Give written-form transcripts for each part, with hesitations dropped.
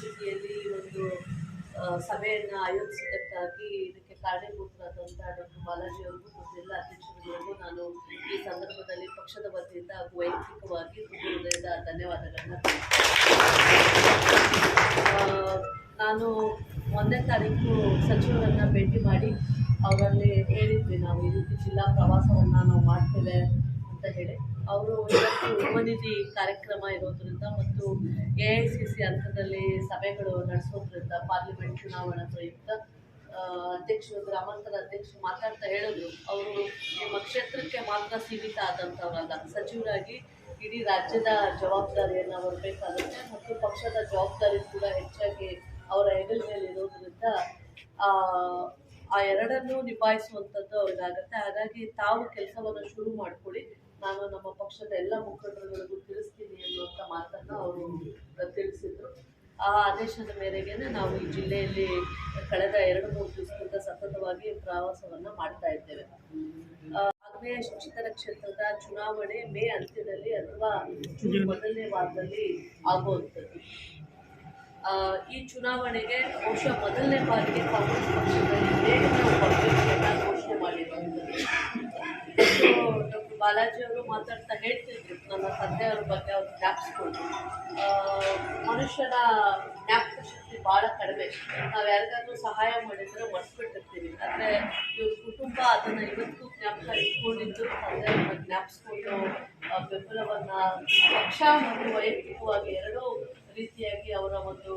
ಸ್ಥಿತಿಯಲ್ಲಿ ಈ ಒಂದು ಸಭೆಯನ್ನು ಆಯೋಜಿಸಿದ್ದಕ್ಕಾಗಿ ಇದಕ್ಕೆ ಕಾರಣೀಭೂತರಾದಂಥ ಡಾಕ್ಟರ್ ಬಾಲಾಜಿ ಅವರಿಗೂ ಮತ್ತು ಎಲ್ಲ ಅಧ್ಯಕ್ಷರುಗಳಿಗೂ ನಾನು ಈ ಸಂದರ್ಭದಲ್ಲಿ ಪಕ್ಷದ ವತಿಯಿಂದ ಹಾಗೂ ವೈಯಕ್ತಿಕವಾಗಿ ತುಂಬ ಹೃದಯದ ಧನ್ಯವಾದಗಳನ್ನು ನಾನು 1ನೇ ತಾರೀಕು ಸಚಿವರನ್ನು ಭೇಟಿ ಮಾಡಿ ಅವರಲ್ಲಿ ಹೇಳಿದ್ವಿ, ನಾವು ಈ ರೀತಿ ಜಿಲ್ಲಾ ಪ್ರವಾಸವನ್ನು ನಾವು ಮಾಡ್ತೇವೆ ಅಂತ ಹೇಳಿ. ಅವರು ಇವತ್ತು ಯುವನಿಧಿ ಕಾರ್ಯಕ್ರಮ ಇರೋದ್ರಿಂದ ಮತ್ತು AICC ಹಂತದಲ್ಲಿ ಸಭೆಗಳು ನಡೆಸೋದ್ರಿಂದ ಪಾರ್ಲಿಮೆಂಟ್ ಚುನಾವಣಾ ಪ್ರಯುಕ್ತ ಅಧ್ಯಕ್ಷರು, ಗ್ರಾಮಾಂತರ ಅಧ್ಯಕ್ಷರು ಮಾತಾಡ್ತಾ ಹೇಳಿದ್ರು, ಅವರು ನಿಮ್ಮ ಕ್ಷೇತ್ರಕ್ಕೆ ಮಾತ್ರ ಸೀಮಿತ ಆದಂಥವ್ರಲ್ಲ, ಸಚಿವರಾಗಿ ಇಡೀ ರಾಜ್ಯದ ಜವಾಬ್ದಾರಿಯನ್ನು ಹೊರಬೇಕಾಗುತ್ತೆ ಮತ್ತು ಪಕ್ಷದ ಜವಾಬ್ದಾರಿ ಕೂಡ ಹೆಚ್ಚಾಗಿ ಅವರ ಹೆಗಲ ಮೇಲೆ ಇರೋದ್ರಿಂದ ಆ ಎರಡನ್ನೂ ನಿಭಾಯಿಸುವಂಥದ್ದು ಅವ್ರಿಗಾಗುತ್ತೆ. ಹಾಗಾಗಿ ತಾವು ಕೆಲಸವನ್ನು ಶುರು ಮಾಡಿಕೊಳ್ಳಿ, ನಾನು ನಮ್ಮ ಪಕ್ಷದ ಎಲ್ಲ ಮುಖಂಡರುಗಳಿಗೂ ತಿಳಿಸ್ತೀನಿ ಅನ್ನುವಂಥ ಮಾತನ್ನು ಅವರು ತಿಳಿಸಿದರು. ಆ ಆದೇಶದ ಮೇರೆಗೆ ನಾವು ಈ ಜಿಲ್ಲೆಯಲ್ಲಿ ಕಳೆದ 2-3 ದಿವಸದಿಂದ ಸತತವಾಗಿ ಪ್ರವಾಸವನ್ನು ಮಾಡ್ತಾ ಇದ್ದೇವೆ. ಆಗ್ನೇಯ ಶಿಕ್ಷಕರ ಕ್ಷೇತ್ರದ ಚುನಾವಣೆ ಮೇ ಅಂತ್ಯದಲ್ಲಿ ಅಥವಾ ಜೂನ್ ಮೊದಲನೇ ವಾರದಲ್ಲಿ ಆಗುವಂಥದ್ದು. ಈ ಚುನಾವಣೆಗೆ ಬಹುಶಃ ಮೊದಲನೇ ಬಾರಿಗೆ ಕಾಂಗ್ರೆಸ್ ಪಕ್ಷದಲ್ಲಿ ಬೇಗನೆ ಒಬ್ಬ ಅಭ್ಯರ್ಥಿಯನ್ನು ಘೋಷಣೆ ಮಾಡಿರುವಂಥದ್ದು. ಡಾಕ್ಟರ್ ಬಾಲಾಜಿ ಅವರು ಮಾತಾಡ್ತಾ ಹೇಳ್ತಿದ್ರು, ನನ್ನ ತಂದೆಯವರ ಬಗ್ಗೆ ಅವ್ರು ಜ್ಞಾಪಿಸ್ಕೊಂಡು, ಮನುಷ್ಯನ ಜ್ಞಾಪಕ ಶಕ್ತಿ ಭಾಳ ಕಡಿಮೆ. ನಾವು ಯಾರಿಗಾದ್ರೂ ಸಹಾಯ ಮಾಡಿದರೆ ಮರ್ಸ್ಬಿಟ್ಟಿರ್ತೀವಿ, ಆದರೆ ಇವ್ರ ಕುಟುಂಬ ಅದನ್ನು ಇವತ್ತು ಜ್ಞಾಪಕ ಇಟ್ಕೊಂಡಿದ್ದು, ತಂದೆಯವ್ರನ್ನ ಜ್ಞಾಪಿಸ್ಕೊಂಡು ಬೆಂಬಲವನ್ನು ಪಕ್ಷ ಮತ್ತು ವೈಯಕ್ತಿಕವಾಗಿ ಎರಡೂ ರೀತಿಯಾಗಿ ಅವರ ಒಂದು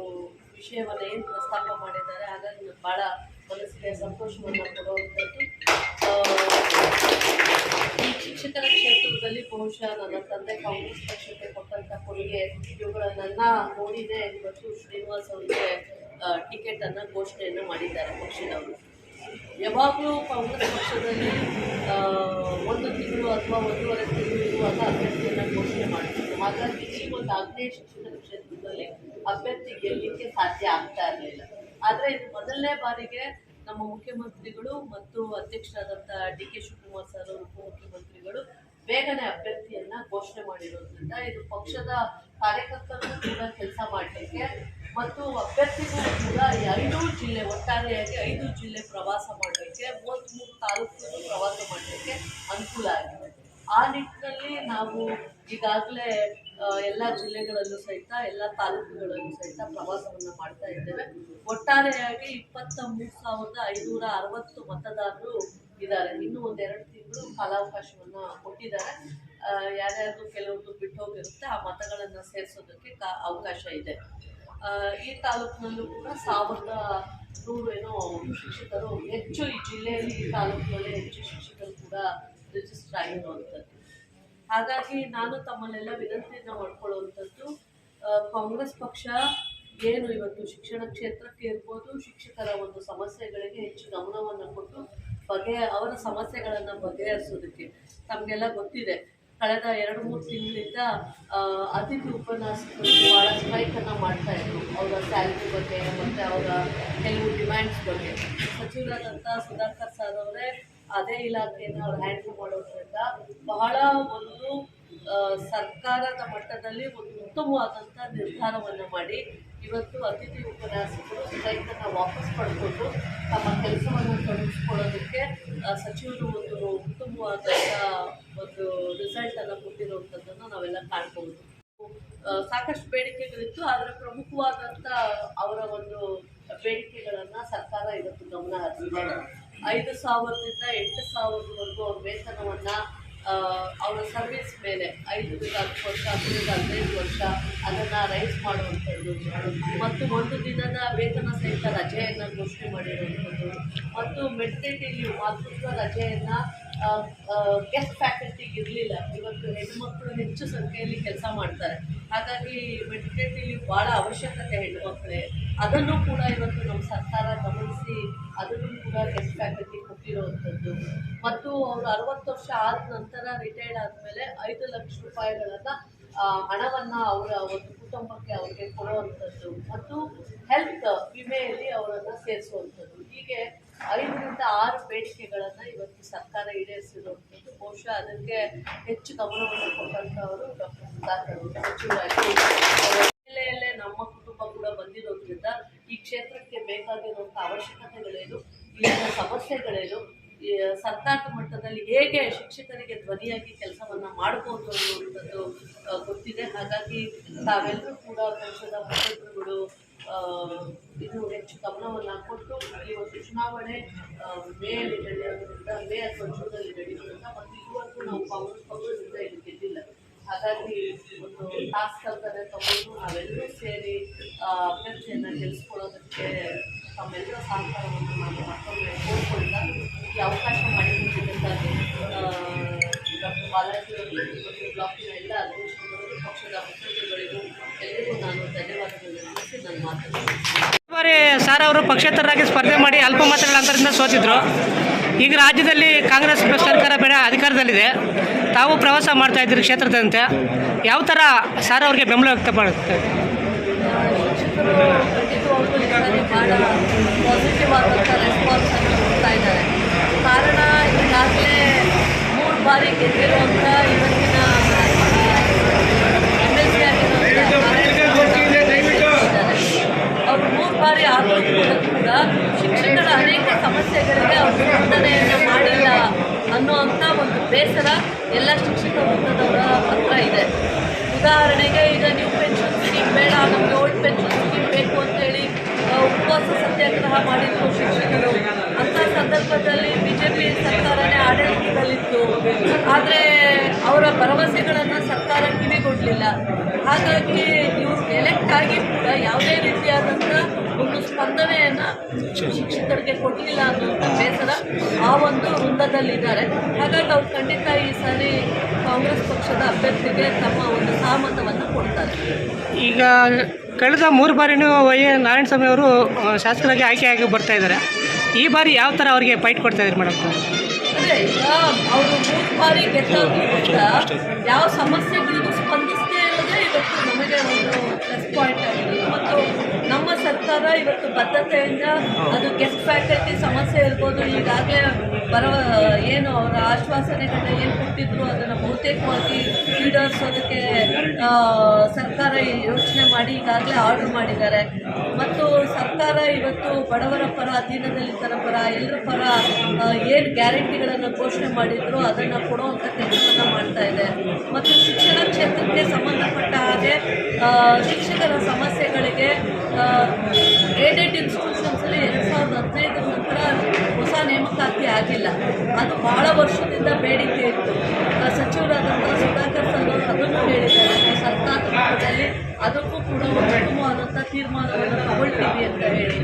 ವಿಷಯವನ್ನು ಏನು ಪ್ರಸ್ತಾಪ ಮಾಡಿದ್ದಾರೆ. ಹಾಗಾಗಿ ಭಾಳ ಮನಸ್ಸಿಗೆ ಸಂತೋಷವನ್ನು ಕೊಡುವಂಥದ್ದು. ಈ ಶಿಕ್ಷಕರ ಕ್ಷೇತ್ರದಲ್ಲಿ ಬಹುಶಃ ನನ್ನ ತಂದೆ ಕಾಂಗ್ರೆಸ್ ಪಕ್ಷಕ್ಕೆ ಕೊಟ್ಟಂಥ ಕೊಡುಗೆ ಇವುಗಳನ್ನೆಲ್ಲ ನೋಡಿನೇ ಇವತ್ತು ಶ್ರೀನಿವಾಸ್ ಅವರಿಗೆ ಟಿಕೆಟನ್ನು ಘೋಷಣೆಯನ್ನು ಮಾಡಿದ್ದಾರೆ ಪಕ್ಷದವರು. ಯಾವಾಗಲೂ ಕಾಂಗ್ರೆಸ್ ಪಕ್ಷದಲ್ಲಿ 1 ತಿಂಗಳು ಅಥವಾ 1.5 ತಿಂಗಳು ಇರುವಾಗ ಅಭ್ಯರ್ಥಿಯನ್ನು ಘೋಷಣೆ ಮಾಡ್ತಿದ್ರು. ಹಾಗಾಗಿ ಈ ಒಂದು ಆಗ್ನೇಯ ಶಿಕ್ಷಕರ ಕ್ಷೇತ್ರದಲ್ಲಿ ಅಭ್ಯರ್ಥಿ ಗೆಲ್ಲಲಿಕ್ಕೆ ಸಾಧ್ಯ ಆಗ್ತಾ ಇರಲಿಲ್ಲ. ಆದರೆ ಇದು ಮೊದಲನೇ ಬಾರಿಗೆ ನಮ್ಮ ಮುಖ್ಯಮಂತ್ರಿಗಳು ಮತ್ತು ಅಧ್ಯಕ್ಷರಾದಂಥ DK ಶಿವಕುಮಾರ್ ಸರ್ ಅವರು, ಉಪಮುಖ್ಯಮಂತ್ರಿಗಳು ಬೇಗನೆ ಅಭ್ಯರ್ಥಿಯನ್ನು ಘೋಷಣೆ ಮಾಡಿರೋದ್ರಿಂದ ಇದು ಪಕ್ಷದ ಕಾರ್ಯಕರ್ತರಿಗೂ ಕೂಡ ಕೆಲಸ ಮಾಡಲಿಕ್ಕೆ ಮತ್ತು ಅಭ್ಯರ್ಥಿಗೂ ಕೂಡ 5 ಜಿಲ್ಲೆ, ಒಟ್ಟಾರೆಯಾಗಿ 5 ಜಿಲ್ಲೆ ಪ್ರವಾಸ ಮಾಡಲಿಕ್ಕೆ, 33 ತಾಲೂಕುಗಳು ಪ್ರವಾಸ ಮಾಡಲಿಕ್ಕೆ ಅನುಕೂಲ ಆಗಿದೆ. ಆ ನಿಟ್ಟಿನಲ್ಲಿ ನಾವು ಈಗಾಗಲೇ ಎಲ್ಲ ಜಿಲ್ಲೆಗಳಲ್ಲೂ ಸಹಿತ, ಎಲ್ಲ ತಾಲೂಕುಗಳಲ್ಲೂ ಸಹಿತ ಪ್ರವಾಸವನ್ನು ಮಾಡ್ತಾ ಇದ್ದೇವೆ. ಒಟ್ಟಾರೆಯಾಗಿ 23,560 ಮತದಾರರು ಇದ್ದಾರೆ. ಇನ್ನೂ 1-2 ತಿಂಗಳು ಕಾಲಾವಕಾಶವನ್ನು ಕೊಟ್ಟಿದ್ದಾರೆ. ಯಾರ್ಯಾರು ಕೆಲವೊಂದು ಬಿಟ್ಟು ಹೋಗಿರುತ್ತೆ, ಆ ಮತಗಳನ್ನು ಸೇರಿಸೋದಕ್ಕೆ ಅವಕಾಶ ಇದೆ. ಈ ತಾಲೂಕಿನಲ್ಲೂ ಕೂಡ 1,100 ಏನೋ ಶಿಕ್ಷಕರು ಹೆಚ್ಚು, ಈ ಜಿಲ್ಲೆಯಲ್ಲಿ ಈ ತಾಲೂಕಿನಲ್ಲಿ ಹೆಚ್ಚು ಶಿಕ್ಷಕರು ಕೂಡ ರಿಜಿಸ್ಟರ್ ಆಗಿರುವಂಥದ್ದು. ಹಾಗಾಗಿ ನಾನು ತಮ್ಮಲ್ಲೆಲ್ಲ ವಿನಂತಿಯನ್ನು ಮಾಡ್ಕೊಳ್ಳುವಂಥದ್ದು, ಕಾಂಗ್ರೆಸ್ ಪಕ್ಷ ಏನು ಇವತ್ತು ಶಿಕ್ಷಣ ಕ್ಷೇತ್ರಕ್ಕೆ ಇರ್ಬೋದು, ಶಿಕ್ಷಕರ ಒಂದು ಸಮಸ್ಯೆಗಳಿಗೆ ಹೆಚ್ಚು ಗಮನವನ್ನು ಕೊಟ್ಟು ಅವರ ಸಮಸ್ಯೆಗಳನ್ನು ಬಗೆಹರಿಸೋದಕ್ಕೆ, ತಮಗೆಲ್ಲ ಗೊತ್ತಿದೆ, ಕಳೆದ 2-3 ತಿಂಗಳಿಂದ ಅತಿಥಿ ಉಪನ್ಯಾಸಕರು ಭಾಳ ಸ್ಟ್ರೈಕನ್ನು ಮಾಡ್ತಾಯಿದ್ರು, ಅವರ ಸ್ಯಾಲ್ರಿ ಬಗ್ಗೆ ಮತ್ತು ಅವರ ಕೆಲವು ಡಿಮ್ಯಾಂಡ್ಸ್ ಬಗ್ಗೆ. ಸಚಿವರಾದಂಥ ಸುಧಾಕರ್ ಸರ್ ಅವರೇ ಅದೇ ಇಲಾಖೆಯನ್ನು ಅವ್ರು ಹ್ಯಾಂಡಲ್ ಮಾಡೋದ್ರಿಂದ ಬಹಳ ಒಂದು ಸರ್ಕಾರದ ಮಟ್ಟದಲ್ಲಿ ಒಂದು ಉತ್ತಮವಾದಂಥ ನಿರ್ಧಾರವನ್ನು ಮಾಡಿ ಇವತ್ತು ಅತಿಥಿ ಉಪನ್ಯಾಸಕರು ಸ್ಟ್ರೈಕನ್ನು ವಾಪಸ್ ಪಡ್ಕೊಂಡು ತಮ್ಮ ಕೆಲಸವನ್ನು ತೊಡಗಿಸ್ಕೊಳ್ಳೋದಕ್ಕೆ ಸಚಿವರು ಒಂದು ಉತ್ತಮವಾದಂಥ ಒಂದು ರಿಸಲ್ಟನ್ನು ಕೊಟ್ಟಿರುವಂಥದ್ದನ್ನು ನಾವೆಲ್ಲ ಕಾಣ್ಬೋದು. ಸಾಕಷ್ಟು ಬೇಡಿಕೆಗಳಿತ್ತು, ಆದರೆ ಪ್ರಮುಖವಾದಂಥ ಅವರ ಒಂದು ಬೇಡಿಕೆಗಳನ್ನು ಸರ್ಕಾರ ಇವತ್ತು ಗಮನ ಹರಿಸಿದೆ. 5,000ರಿಂದ 8,000ವರೆಗೂ ಅವ್ರ ವೇತನವನ್ನು ಅವರ ಸರ್ವಿಸ್ ಮೇಲೆ 5ರಿಂದ 10 ವರ್ಷ, 10ರಿಂದ 15 ವರ್ಷ ಅದನ್ನು ರೈಸ್ ಮಾಡುವಂಥದ್ದು ಮತ್ತು 1 ದಿನದ ವೇತನ ಸಹಿತ ರಜೆಯನ್ನು ಘೋಷಣೆ ಮಾಡಿರುವಂಥದ್ದು ಮತ್ತು ಮೆಟರ್ನಿಟಿ ಲೀವ್, ಮಾತೃತ್ವ ರಜೆಯನ್ನು ಗೆಸ್ಟ್ ಫ್ಯಾಕಲ್ಟಿಗೆ ಇರಲಿಲ್ಲ. ಇವತ್ತು ಹೆಣ್ಣುಮಕ್ಕಳು ಹೆಚ್ಚು ಸಂಖ್ಯೆಯಲ್ಲಿ ಕೆಲಸ ಮಾಡ್ತಾರೆ, ಹಾಗಾಗಿ ಮೆಟರ್ನಿಟಿ ಲೀವ್ ಭಾಳ ಅವಶ್ಯಕತೆ ಹೆಣ್ಣುಮಕ್ಕಳೇ. ಅದನ್ನು ಕೂಡ ಇವತ್ತು ನಮ್ಮ ಸರ್ಕಾರ ಗಮನಿಸಿ ಅದನ್ನು ಕೂಡ ಗೆಸ್ಟ್ ಫ್ಯಾಕಲ್ಟಿ ಕೊಟ್ಟಿರುವಂಥದ್ದು ಮತ್ತು ಅವರು 60 ವರ್ಷ ಆದ ನಂತರ ರಿಟೈರ್ಡ್ ಆದಮೇಲೆ 5 ಲಕ್ಷ ರೂಪಾಯಿಗಳನ್ನು ಹಣವನ್ನು ಅವರ ಒಂದು ಕುಟುಂಬಕ್ಕೆ ಅವರಿಗೆ ಕೊಡುವಂಥದ್ದು ಮತ್ತು ಹೆಲ್ತ್ ವಿಮೆಯಲ್ಲಿ ಅವರನ್ನು ಸೇರಿಸುವಂಥದ್ದು. ಹೀಗೆ 5ರಿಂದ 6 ಬೇಡಿಕೆಗಳನ್ನು ಇವತ್ತು ಸರ್ಕಾರ ಈಡೇರಿಸಿರುವಂಥದ್ದು. ಬಹುಶಃ ಅದಕ್ಕೆ ಹೆಚ್ಚು ಗಮನವನ್ನು ಕೊಟ್ಟಂಥವರು ಡಾಕ್ಟರ್ ಸುಧಾಕರ್ ಅವರು ಸಚಿವರಾಗಿ. ಜಿಲ್ಲೆಯಲ್ಲೇ ನಮ್ಮ ಕುಟುಂಬ ಕೂಡ ಬಂದಿರೋದು ಇರೋದ್ರಿಂದ ಈ ಕ್ಷೇತ್ರಕ್ಕೆ ಬೇಕಾಗಿರುವಂಥ ಅವಶ್ಯಕತೆಗಳೇನು, ಇಲ್ಲಿನ ಸಮಸ್ಯೆಗಳೇನು, ಈ ಸರ್ಕಾರದ ಮಟ್ಟದಲ್ಲಿ ಹೇಗೆ ಶಿಕ್ಷಕರಿಗೆ ಧ್ವನಿಯಾಗಿ ಕೆಲಸವನ್ನು ಮಾಡ್ಬೋದು ಅನ್ನುವಂಥದ್ದು ಗೊತ್ತಿದೆ. ಹಾಗಾಗಿ ತಾವೆಲ್ಲರೂ ಕೂಡ ಪಕ್ಷದ ಮುಖಂಡರುಗಳು ಇದು ಹೆಚ್ಚು ಗಮನವನ್ನು ಕೊಟ್ಟು ಈ ಒಂದು ಚುನಾವಣೆ ಮೇಯಲ್ಲಿ ನಡೆಯೋದ್ರಿಂದ, ಮೇ ಅಥವಾ ಜೂನಲ್ಲಿ ನಡೆಯೋದ್ರಿಂದ, ಮತ್ತು ಇದುವರೆಗೂ ನಾವು ಕಾಂಗ್ರೆಸ್ ಪಕ್ಷದಿಂದ ಇದು ಗೆದ್ದಿಲ್ಲ. ಹಾಗಾಗಿ ಒಂದು ಟಾಸ್ಕ್ ಅಂತಾನೆ ತಗೊಂಡು ನಾವೆಲ್ಲರೂ ಸೇರಿ ಅಭ್ಯರ್ಥಿಯನ್ನು ಗೆಲ್ಲಿಸ್ಕೊಳ್ಳೋದಕ್ಕೆ ತಮ್ಮೆಲ್ಲರ ಸಹಕಾರವನ್ನು ನಾನು ಮತ್ತೊಮ್ಮೆ ಕೋರ್ಕೊಳ್ತಾ ಈ ಅವಕಾಶ ಮಾಡಿಕೊಟ್ಟಿದ್ದಕ್ಕಾಗಿ ಡಾಕ್ಟರ್ ಬಾಲಾಜಿ ಮತ್ತು ಬ್ಲಾಕಿನ ಎಲ್ಲ ಅಧ್ಯಕ್ಷರುಗಳು, ಪಕ್ಷದ ಮುಖಂಡರುಗಳಿಗೂ ಎಲ್ಲರಿಗೂ ನಾನು ಧನ್ಯವಾದಗಳನ್ನು ತಿಳಿಸಿ ನನ್ನ ಮಾತನ್ನು ಬಾರಿ ಸಾರ್ ಅವರು ಪಕ್ಷೇತರರಾಗಿ ಸ್ಪರ್ಧೆ ಮಾಡಿ ಅಲ್ಪ ಮತಗಳ ಅಂತರದಿಂದ ಸೋತಿದ್ರು. ಈಗ ರಾಜ್ಯದಲ್ಲಿ ಕಾಂಗ್ರೆಸ್ ಸರ್ಕಾರ ಬೇಡ ಅಧಿಕಾರದಲ್ಲಿದೆ. ತಾವು ಪ್ರವಾಸ ಮಾಡ್ತಾ ಇದ್ದೀರಿ ಕ್ಷೇತ್ರದಂತೆ. ಯಾವ ಥರ ಸಾರ್ ಅವ್ರಿಗೆ ಬೆಂಬಲ ವ್ಯಕ್ತಪಡುತ್ತೆ? ಶಿಕ್ಷಕರು ಖಂಡಿತವಾಗ್ಲೂ ಈ ಸಾರಿ ಭಾಳ ಪಾಸಿಟಿವ್ ಆದಂಥ ರೆಸ್ಪಾನ್ಸನ್ನು ಕೊಡ್ತಾ ಇದ್ದಾರೆ. ಕಾರಣ ಈಗಾಗಲೇ 3 ಬಾರಿ ಗೆದ್ದಿರುವಂಥ ಇವತ್ತಿನ MLC ಅವರು 3 ಬಾರಿ ಆದರೂ ಕೂಡ ಶಿಕ್ಷಕರ ಅನೇಕ ಸಮಸ್ಯೆಗಳಿಗೆ ಅವರು ಸ್ಪಂದನೆಯನ್ನು ಮಾಡಿಲ್ಲ ಅನ್ನುವಂಥ ಒಂದು ಬೇಸರ ಎಲ್ಲ ಶಿಕ್ಷಕ ವೃತ್ತದವರ ಹತ್ರ ಇದೆ. ಉದಾಹರಣೆಗೆ ಈಗ ನ್ಯೂ ಪೆನ್ಷನ್ ಸ್ಕೀಮ್ ಬೇಡ, ನಮಗೆ ಓಲ್ಡ್ ಪೆನ್ಷನ್ ಸ್ಕೀಮ್ ಬೇಕು ಅಂತೇಳಿ ಉಪವಾಸ ಸತ್ಯಾಗ್ರಹ ಮಾಡಿದ್ರು ಶಿಕ್ಷಕರು. ಅಂಥ ಸಂದರ್ಭದಲ್ಲಿ BJP ಸರ್ಕಾರನೇ ಆಡಳಿತದಲ್ಲಿತ್ತು, ಆದರೆ ಅವರ ಭರವಸೆಗಳನ್ನು ಸರ್ಕಾರ ಕಿವಿಗೊಡಲಿಲ್ಲ. ಹಾಗಾಗಿ ಇವರು ಎಲೆಕ್ಟ್ ಆಗಿ ಕೂಡ ಯಾವುದೇ ರೀತಿಯಾದಂಥ ಒಂದು ಸ್ಪಂದನೆಯನ್ನು ಶಿಕ್ಷಕರಿಗೆ ಕೊಡಲಿಲ್ಲ ಅನ್ನುವಂಥ ಬೇಸರ ಆ ಒಂದು ವೃಂದದಲ್ಲಿದ್ದಾರೆ. ಹಾಗಾಗಿ ಅವ್ರು ಖಂಡಿತ ಈ ಸಾರಿ ಕಾಂಗ್ರೆಸ್ ಪಕ್ಷದ ಅಭ್ಯರ್ಥಿಗೆ ತಮ್ಮ ಒಂದು ಸಹಮತವನ್ನು ಕೊಡ್ತಾರೆ. ಈಗ ಕಳೆದ 3 ಬಾರಿನೂ ನಾರಾಯಣಸ್ವಾಮಿ ಅವರು ಶಾಸಕರಾಗಿ ಆಯ್ಕೆಯಾಗಿ ಬರ್ತಾ ಇದ್ದಾರೆ. ಈ ಬಾರಿ ಯಾವ ಥರ ಅವರಿಗೆ ಫೈಟ್ ಕೊಡ್ತಾ ಇದ್ದಾರೆ ಮೇಡಮ್? ಅಂದರೆ ಈಗ ಅವರು 3 ಬಾರಿ ಗೆದ್ದೋದ್ರೂ ಕೂಡ ಯಾವ ಸಮಸ್ಯೆಗಳಿಗೂ ಸ್ಪಂದಿಸದೇ ಇರೋದೇ ಇವತ್ತು ನಮಗೆ ಒಂದು ಪ್ಲಸ್ ಪಾಯಿಂಟ್ ಆಗಿದೆ. ಮತ್ತು ನಮ್ಮ ಸರ್ಕಾರ ಇವತ್ತು ಬದ್ಧತೆಯಿಂದ ಅದು ಗೆಸ್ಟ್ ಫ್ಯಾಕಲ್ಟಿ ಸಮಸ್ಯೆ ಇರ್ಬೋದು, ಈಗಾಗಲೇ ಏನು ಅವರ ಆಶ್ವಾಸನೆಗಳನ್ನ ಏನು ಕೊಟ್ಟಿದ್ರು ಅದನ್ನು ಬಹುತೇಕವಾಗಿ ಈಡೇರಿಸೋದಕ್ಕೆ ಸರ್ಕಾರ ಯೋಚನೆ ಮಾಡಿ ಈಗಾಗಲೇ ಆರ್ಡರ್ ಮಾಡಿದ್ದಾರೆ. ಮತ್ತು ಸರ್ಕಾರ ಇವತ್ತು ಬಡವರ ಪರ, ದೀನದಲಿತರ ಪರ, ಎಲ್ಲರ ಪರ ಏನು ಗ್ಯಾರಂಟಿಗಳನ್ನು ಘೋಷಣೆ ಮಾಡಿದ್ರು ಅದನ್ನು ಕೊಡುವಂಥ ಕೆಲಸವನ್ನು ಮಾಡ್ತಾ ಇದೆ. ಮತ್ತು ಶಿಕ್ಷಣ ಕ್ಷೇತ್ರಕ್ಕೆ ಸಂಬಂಧಪಟ್ಟ ಹಾಗೆ ಶಿಕ್ಷಕರ ಸಮಸ್ಯೆಗಳಿಗೆ ಏಡೆಡ್ ಇನ್ಸ್ಟಿಟ್ಯೂಷನ್ಸಲ್ಲಿ 2015 ನಂತರ ಹೊಸ ನೇಮಕಾತಿ ಆಗಿಲ್ಲ. ಅದು ಭಾಳ ವರ್ಷದಿಂದ ಬೇಡಿಕೆ ಇತ್ತು. ಸಚಿವರಾದಂಥ ಸುಧಾಕರ್ ಸರ್ ಅವರು ಅದನ್ನು ಹೇಳಿದ್ದಾರೆ, ಸರ್ಕಾರದ ಮಟ್ಟದಲ್ಲಿ ಅದಕ್ಕೂ ಕೂಡ ಒಂದು ಉತ್ತಮವಾದಂಥ ತೀರ್ಮಾನವನ್ನು ತಗೊಳ್ತೀವಿ ಅಂತ ಹೇಳಿ.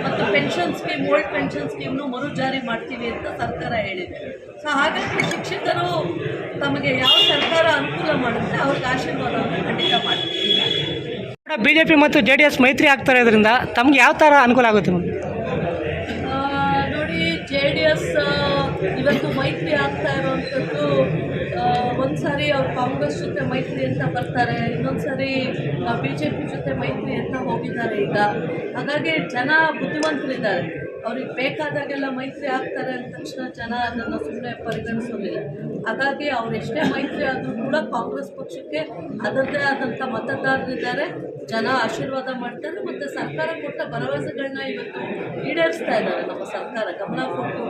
ಮತ್ತು ಪೆನ್ಷನ್ ಸ್ಕೀಮ್, ಓಲ್ಡ್ ಪೆನ್ಷನ್ ಸ್ಕೀಮ್ನು ಮರು ಜಾರಿ ಮಾಡ್ತೀವಿ ಅಂತ ಸರ್ಕಾರ ಹೇಳಿದೆ. ಸೊ ಹಾಗಾಗಿ ಶಿಕ್ಷಕರು ತಮಗೆ ಯಾವ ಸರ್ಕಾರ ಅನುಕೂಲ ಮಾಡುತ್ತೆ ಅವ್ರಿಗೆ ಆಶೀರ್ವಾದವನ್ನು ಖಂಡಿತ ಮಾಡ್ತೀವಿ. BJP ಮತ್ತು JDS ಮೈತ್ರಿ ಆಗ್ತಾ ಇರೋದ್ರಿಂದ ತಮ್ಗೆ ಯಾವ ಥರ ಅನುಕೂಲ ಆಗುತ್ತೆ ಮೇಡಮ್? ನೋಡಿ, JDS ಇವತ್ತು ಮೈತ್ರಿ ಆಗ್ತಾ ಇರುವಂಥದ್ದು, ಒಂದು ಸಾರಿ ಅವ್ರು ಕಾಂಗ್ರೆಸ್ ಜೊತೆ ಮೈತ್ರಿ ಅಂತ ಬರ್ತಾರೆ, ಇನ್ನೊಂದು ಸಾರಿ BJP ಜೊತೆ ಮೈತ್ರಿ ಅಂತ ಹೋಗಿದ್ದಾರೆ ಈಗ. ಹಾಗಾಗಿ ಜನ ಬುದ್ಧಿವಂತರಿದ್ದಾರೆ, ಅವ್ರಿಗೆ ಬೇಕಾದಾಗೆಲ್ಲ ಮೈತ್ರಿ ಆಗ್ತಾರೆ ಅಂದ ತಕ್ಷಣ ಜನ ಅದನ್ನು ಸುಮ್ಮನೆ ಪರಿಗಣಿಸೋದಿಲ್ಲ. ಹಾಗಾಗಿ ಅವ್ರು ಎಷ್ಟೇ ಮೈತ್ರಿ ಆದರೂ ಕೂಡ ಕಾಂಗ್ರೆಸ್ ಪಕ್ಷಕ್ಕೆ ಅದರದ್ದೇ ಆದಂಥ ಮತದಾರರಿದ್ದಾರೆ, ಜನ ಆಶೀರ್ವಾದ ಮಾಡ್ತಾರೆ. ಮತ್ತು ಸರ್ಕಾರ ಕೊಟ್ಟ ಭರವಸೆಗಳನ್ನ ಇವತ್ತು ಈಡೇರಿಸ್ತಾ ಇದ್ದಾರೆ. ನಮ್ಮ ಸರ್ಕಾರ ಗಮನ ಕೊಟ್ಟು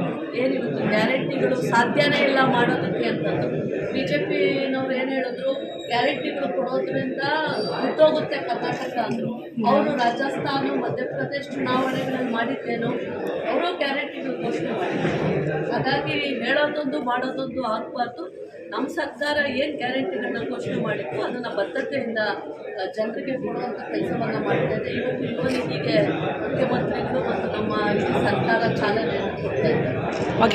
ಏನಿವತ್ತು ಗ್ಯಾರಂಟಿಗಳು ಸಾಧ್ಯನೇ ಇಲ್ಲ ಮಾಡೋದಕ್ಕೆ ಅಂತಂದು BJPನವ್ರು ಏನು ಹೇಳಿದ್ರು, ಗ್ಯಾರಂಟಿಗಳು ಕೊಡೋದ್ರಿಂದ ಬಿಟ್ಟೋಗುತ್ತೆ ಕರ್ನಾಟಕ ಅಂದರು. ಅವರು ರಾಜಸ್ಥಾನ, ಮಧ್ಯಪ್ರದೇಶ ಚುನಾವಣೆಗಳನ್ನು ಮಾಡಿದ್ದೇನು, ಅವರು ಗ್ಯಾರಂಟಿಗಳು ಘೋಷಣೆ ಮಾಡಿದ್ದಾರೆ. ಹಾಗಾಗಿ ಹೇಳೋದೊಂದು ಮಾಡೋದೊಂದು ಆಗಬಾರ್ದು. ನಮ್ಮ ಸರ್ಕಾರ ಏನು ಗ್ಯಾರಂಟಿಗಳನ್ನ ಘೋಷಣೆ ಮಾಡಿತ್ತು ಅದನ್ನು ಬದ್ಧತೆಯಿಂದ ಜನರಿಗೆ ಕೊಡುವಂಥ ಕೆಲಸವನ್ನು ಮಾಡ್ತಾ ಇದೆ. ಇವತ್ತು ಯುವ ನಿಧಿಗೆ ಮುಖ್ಯಮಂತ್ರಿಗಳು ಮತ್ತು ನಮ್ಮ ಸರ್ಕಾರ ಚಾಲನೆಯನ್ನು ಕೊಡ್ತಾ ಇದ್ದಾರೆ.